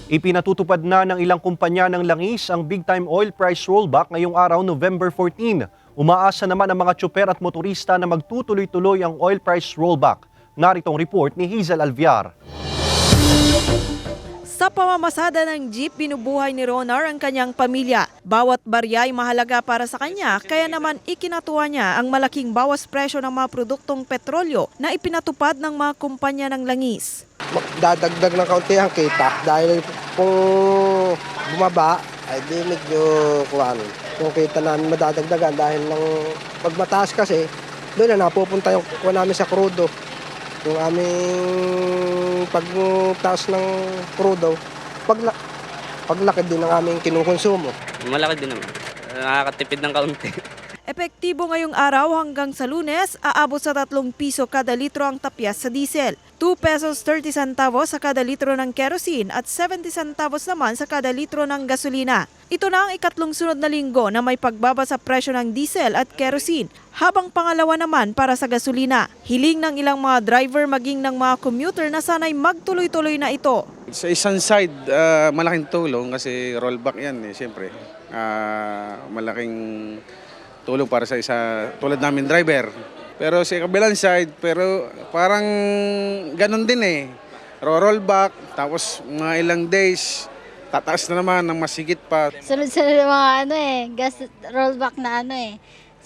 Ipinatutupad na ng ilang kumpanya ng langis ang big-time oil price rollback ngayong araw, November 14. Umaasa naman ang mga tsuper at motorista na magtutuloy-tuloy ang oil price rollback. Naritong report ni Hazel Alviar. Sa pamamasada ng jeep, binubuhay ni Ronar ang kanyang pamilya. Bawat barya ay mahalaga para sa kanya, kaya naman ikinatuwa niya ang malaking bawas presyo ng mga produktong petrolyo na ipinatupad ng mga kumpanya ng langis. Dadagdag ng kaunti ang kita dahil kung bumaba ay di medyo yung kita namin madadagdagan dahil ng pag mataas kasi doon na napupunta yung kuha namin sa krudo. Yung aming pagtaas ng krudo, paglaki din ng aming kinukonsumo. Malaki din naman. Nakakatipid ng kaunti. Epektibo ngayong araw hanggang sa Lunes, aabot sa 3 piso kada litro ang tapyas sa diesel, 2 pesos 30 centavos sa kada litro ng kerosene at 70 centavos naman sa kada litro ng gasolina. Ito na ang ikatlong sunod na linggo na may pagbaba sa presyo ng diesel at kerosene, habang pangalawa naman para sa gasolina. Hiling ng ilang mga driver maging ng mga commuter na sana'y magtuloy-tuloy na ito. Sa isang side, malaking tulong kasi rollback yan siyempre. Malaking tulong para sa isa tulad namin driver. Pero sa kabilang side, pero parang ganun din rollback, tapos mga ilang days, tataas na naman ng masigit pa. Sunod-sunod mga gas rollback na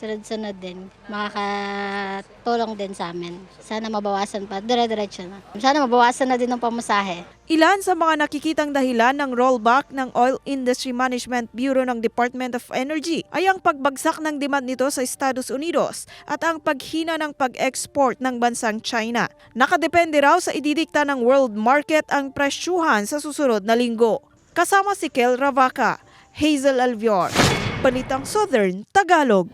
sunod-sunod din. Makakatulong din sa amin. Sana mabawasan pa, dire-diretso na. Sana mabawasan na din ng pamasahe. Ilan sa mga nakikitang dahilan ng rollback ng Oil Industry Management Bureau ng Department of Energy ay ang pagbagsak ng demand nito sa Estados Unidos at ang paghina ng pag-export ng bansang China. Nakadepende raw sa ididikta ng world market ang presyuhan sa susunod na linggo. Kasama si Kel Ravaca, Hazel Alviar, Balitang Southern Tagalog.